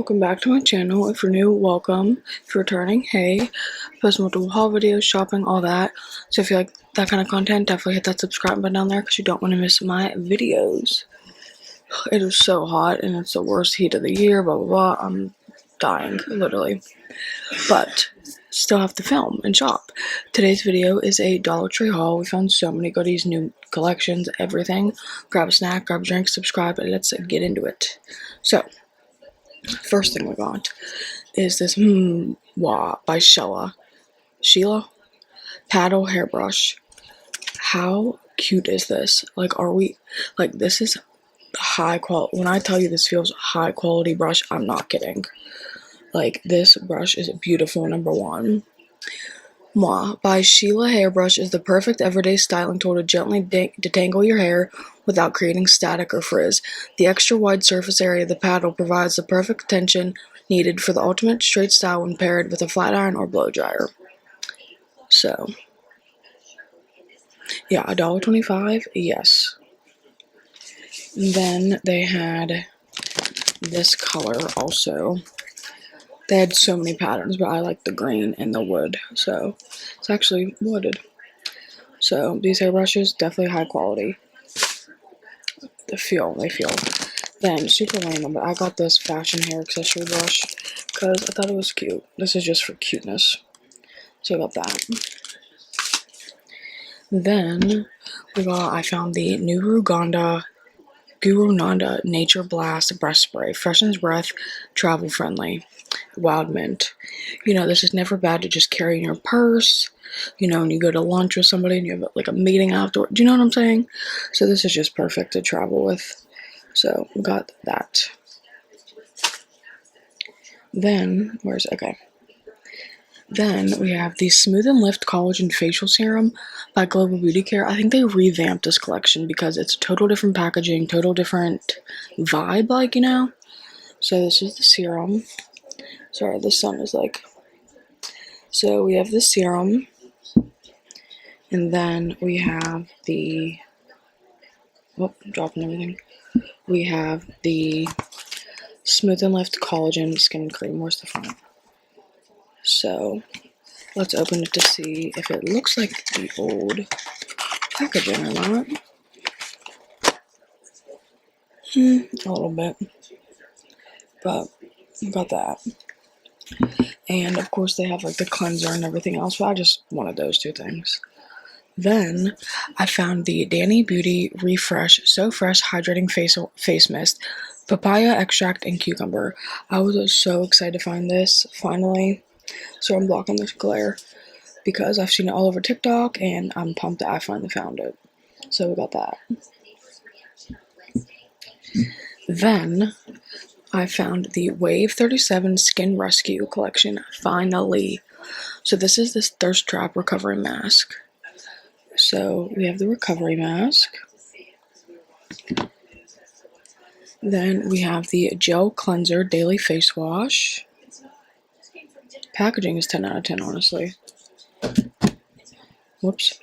welcome back to my channel. If you're new, welcome. If you're returning, hey. Post multiple haul videos, shopping, all that. So if you like that kind of content, definitely hit that subscribe button down there because you don't want to miss my videos. It is so hot and it's the worst heat of the year, blah blah blah. I'm dying, literally. But still have to film and shop. Today's video is a Dollar Tree haul. We found so many goodies, new collections, everything. Grab a snack, grab a drink, subscribe, and let's get into it. So, first thing we got is this by Sheila paddle hairbrush. How cute is this? This is high quality. When I tell you this feels high quality brush, I'm not kidding. Like, this brush is beautiful, number one. By Sheila Hairbrush is the perfect everyday styling tool to gently detangle your hair without creating static or frizz. The extra wide surface area of the paddle provides the perfect tension needed for the ultimate straight style when paired with a flat iron or blow dryer. So, yeah, $1.25, yes. And then they had this color also. They had so many patterns, but I like the green and the wood, so it's actually wooded. So these hairbrushes, definitely high quality. They feel. Then, super random, but I got this fashion hair accessory brush because I thought it was cute. This is just for cuteness. So I got that. Then, I found the new Guru Nanda Nature Blast Breath Spray. Freshens breath, travel friendly. Wild mint. This is never bad to just carry in your purse. When you go to lunch with somebody and you have like a meeting outdoor. Do you know what I'm saying? So this is just perfect to travel with. So we got that. Then, Then we have the Smooth and Lift Collagen Facial Serum by Global Beauty Care. I think they revamped this collection because it's a total different packaging, total different vibe, So this is the serum. Sorry, the sun is So we have the serum, and then we have the, dropping everything. We have the Smooth and Lift Collagen Skin Cream. Where's the front? So, let's open it to see if it looks like the old packaging or not. A little bit. But, we got that. And, of course, they have, the cleanser and everything else, but I just wanted those two things. Then, I found the Danny Beauty Refresh So Fresh Hydrating Face Mist, Papaya Extract, and Cucumber. I was so excited to find this, finally. So I'm blocking this glare, because I've seen it all over TikTok, and I'm pumped that I finally found it. So we got that. Then, I found the Wave 37 Skin Rescue Collection, finally. So this is this Thirst Trap Recovery Mask. So we have the recovery mask. Then we have the Gel Cleanser Daily Face Wash. Packaging is 10 out of 10, honestly. Whoops.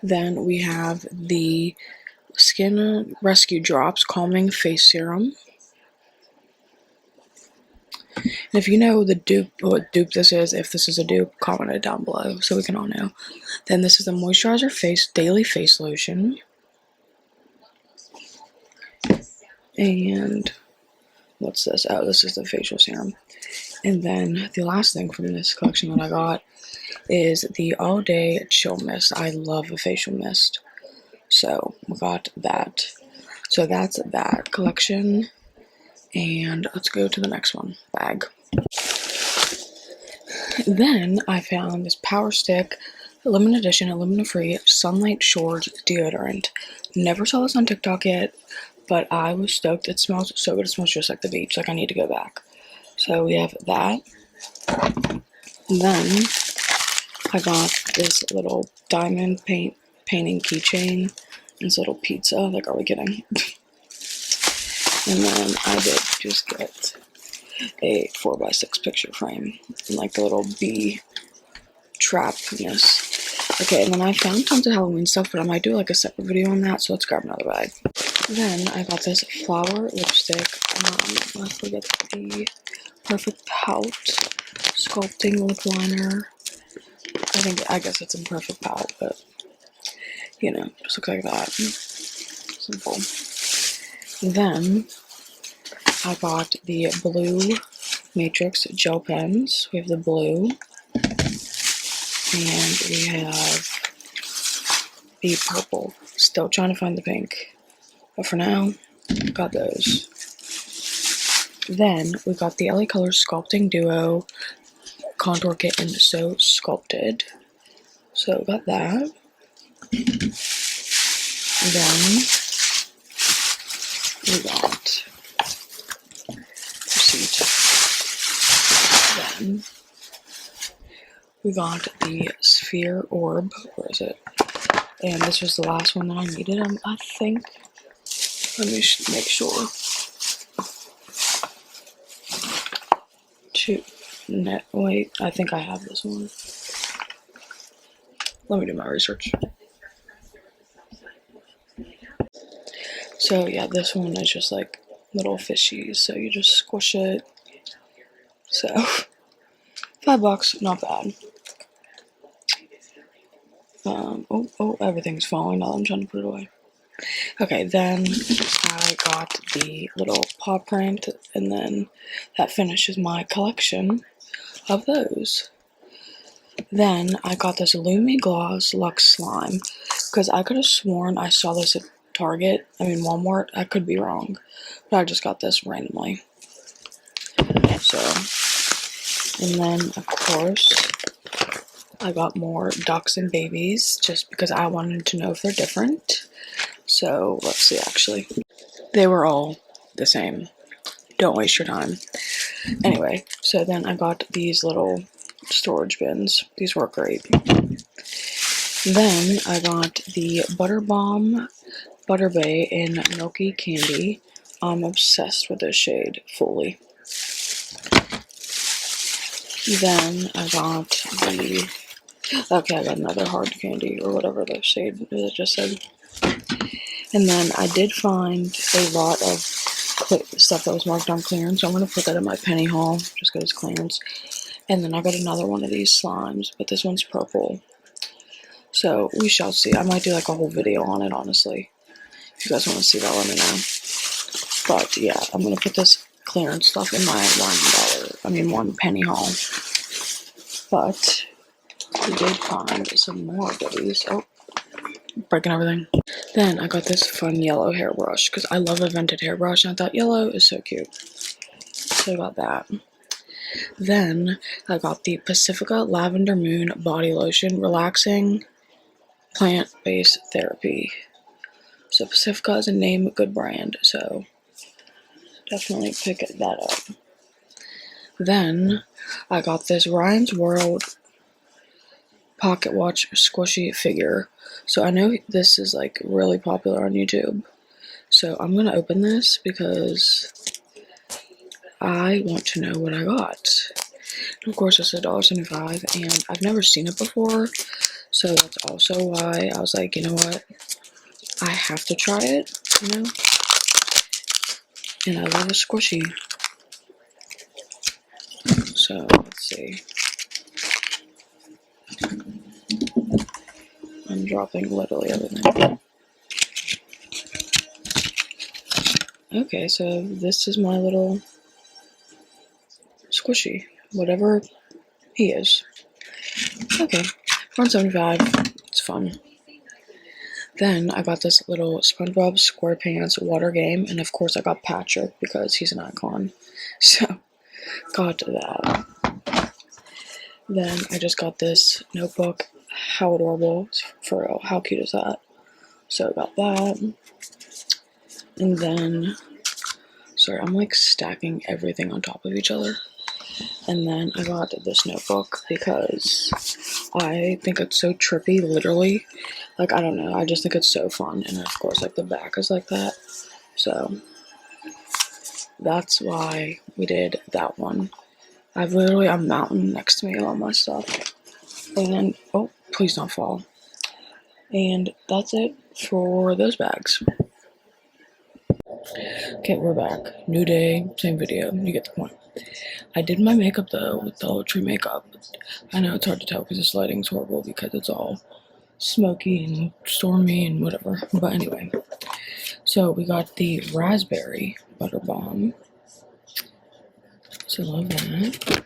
Then we have the Skin Rescue Drops Calming Face Serum. And if you know what dupe this is, if this is a dupe, comment it down below so we can all know. Then this is the Moisturizer Face Daily Face Lotion. And what's this? Oh, this is the facial serum. And then the last thing from this collection that I got is the All Day Chill Mist. I love a facial mist. So we got that. So that's that collection. And let's go to the next one. Bag. Then I found this Power Stick limited edition, aluminum-free Sunlight Shores deodorant. Never saw this on TikTok yet, but I was stoked. It smells so good. It smells just like the beach. I need to go back. So we have that. Then I got this little diamond painting keychain. This little pizza. Are we kidding? And then I did just get a 4x6 picture frame and the little bee trapness. Okay, and then I found tons of Halloween stuff, but I might do a separate video on that, so let's grab another bag. Then I got this flower lipstick. I forget the Perfect Pout Sculpting Lip Liner. I guess it's in Perfect Pout, but you know, just looks like that. Simple. Then I got the blue Matrix gel pens. We have the blue, and we have the purple. Still trying to find the pink, but for now, got those. Then we got the LA Colors Sculpting Duo Contour Kit in So Sculpted. So got that. Then we got receipt. Then we got the Sphere Orb. Where is it? And this was the last one that I needed, I think. Let me make sure. Wait, I think I have this one. Let me do my research. So yeah, this one is just like little fishies, so you just squish it. So $5, not bad. Everything's falling now. I'm trying to put it away. Okay, then I got the little paw print, and then that finishes my collection of those. Then I got this Lumi Gloss Luxe Slime, because I could have sworn I saw this at Walmart. I could be wrong, but I just got this randomly. So, and then of course, I got more Ducks and Babies, just because I wanted to know if they're different. So, let's see, actually. They were all the same. Don't waste your time. Anyway, so then I got these little storage bins. These work great. Then I got the Butter Bomb Butter Bay in Milky Candy. I'm obsessed with this shade fully. Then I got I got another hard candy, or whatever the shade it just said. And then I did find a lot of stuff that was marked on clearance, so I'm going to put that in my penny haul, just because it's clearance. And then I got another one of these slimes, but this one's purple. So we shall see. I might do like a whole video on it, honestly. If you guys want to see that, let me know. But yeah, I'm going to put this clearance stuff in my one penny haul. But we did find some more goodies. Oh, breaking everything. Then I got this fun yellow hairbrush, because I love a vented hairbrush, and I thought yellow is so cute. So I got that. Then I got the Pacifica Lavender Moon Body Lotion Relaxing Plant-Based Therapy. So Pacifica is a name, good brand, so definitely pick that up. Then I got this Ryan's World Pocket Watch Squishy Figure. So I know this is like really popular on YouTube. So I'm going to open this because I want to know what I got. And of course, it's $1.75, and I've never seen it before. So that's also why I was like, you know what? I have to try it, you know? And I love a squishy. So, let's see. I'm dropping literally everything. Okay, so this is my little squishy. Whatever he is. Okay, $1.75. It's fun. Then I got this little SpongeBob SquarePants water game, and of course I got Patrick because he's an icon. So, got that. Then I just got this notebook. How adorable. For real, how cute is that? So I got that. And then, sorry, I'm like stacking everything on top of each other. And then I got this notebook because I think it's so trippy, literally. Like, I don't know, I just think it's so fun. And of course, like, the back is like that. So, that's why we did that one. I've literally a mountain next to me, all my stuff. And, oh, please don't fall. And that's it for those bags. Okay, we're back. New day, same video. You get the point. I did my makeup though with the tree makeup. I know it's hard to tell because this lighting's horrible because it's all smoky and stormy and whatever. But anyway, so we got the raspberry butter bomb. So love that.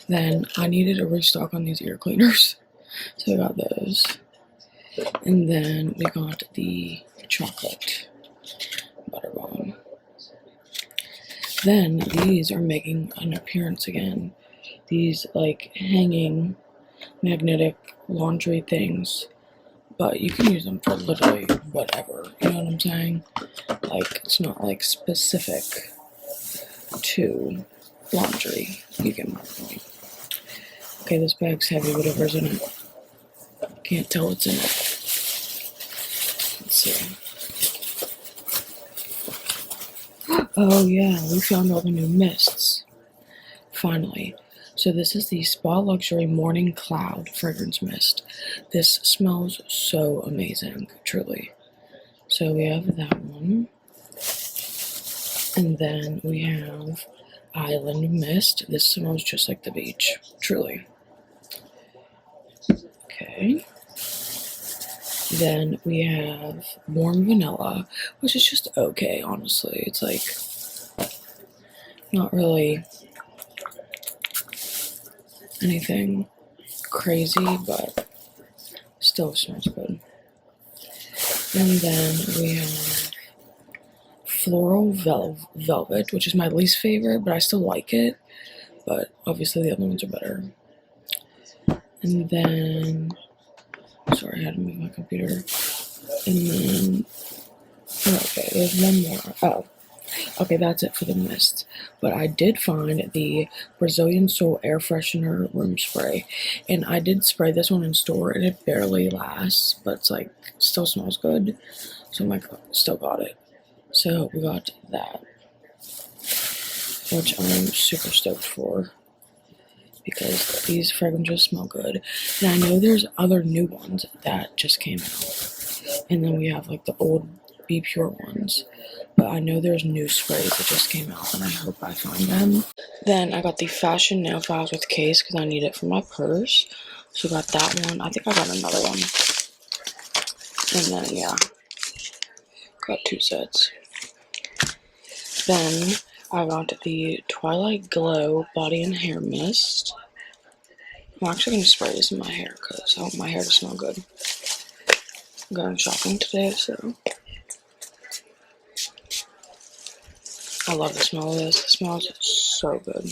Then I needed a restock on these ear cleaners. So I got those. And then we got the chocolate butter bomb. Then these are making an appearance again. These like hanging magnetic laundry things. But you can use them for literally whatever. You know what I'm saying? Like it's not like specific to laundry. You get my point. Okay, this bag's heavy, whatever's in it. Can't tell what's in it. Let's see. Oh yeah, we found all the new mists. Finally. So this is the Spa Luxury Morning Cloud Fragrance Mist. This smells so amazing, truly. So we have that one. And then we have Island Mist. This smells just like the beach, truly. Okay. Then we have Warm Vanilla, which is just okay, honestly. It's like not really anything crazy, but still smells good. And then we have Floral Velvet, which is my least favorite, but I still like it. But obviously the other ones are better. And then, sorry, I had to move my computer. And then, okay, there's one more. Oh, okay, that's it for the mist. But I did find the Brazilian Soul Air Freshener Room Spray. And I did spray this one in store, and it barely lasts, but it's like, still smells good. So I'm like, still got it. So we got that, which I'm super stoked for. Because these fragrances smell good. And I know there's other new ones that just came out. And then we have like the old Be Pure ones. But I know there's new sprays that just came out, and I hope I find them. Then I got the Fashion Nail Files with case because I need it for my purse. So got that one. I think I got another one. And then, yeah, got 2 sets. Then I got the Twilight Glow Body and Hair Mist. I'm actually going to spray this in my hair because I want my hair to smell good. I'm going shopping today, so I love the smell of this. It smells so good.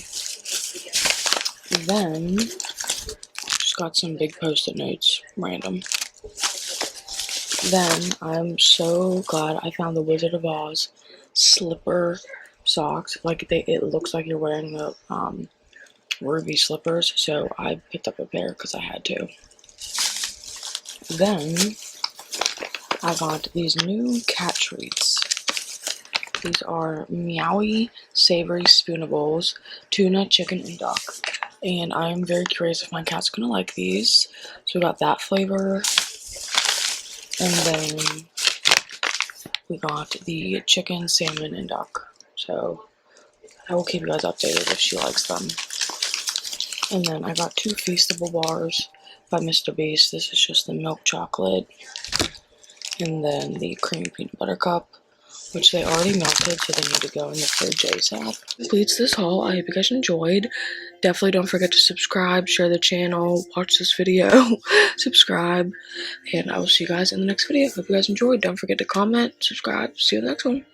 Then, just got some big post-it notes, random. Then, I'm so glad I found the Wizard of Oz slipper socks. Like, it looks like you're wearing the ruby slippers, so I picked up a pair because I had to. Then, I got these new cat treats. These are Meowie Savory Spoonables, Tuna, Chicken, and Duck. And I'm very curious if my cat's gonna like these. So we got that flavor. And then we got the chicken, salmon, and duck. So I will keep you guys updated if she likes them. And then I got 2 Feastable bars by Mr. Beast. This is just the milk chocolate. And then the creamy peanut butter cup, which they already melted, so they need to go in the fridge ASAP. Completes this haul. I hope you guys enjoyed. Definitely don't forget to subscribe, share the channel, watch this video, subscribe, and I will see you guys in the next video. Hope you guys enjoyed. Don't forget to comment, subscribe. See you in the next one.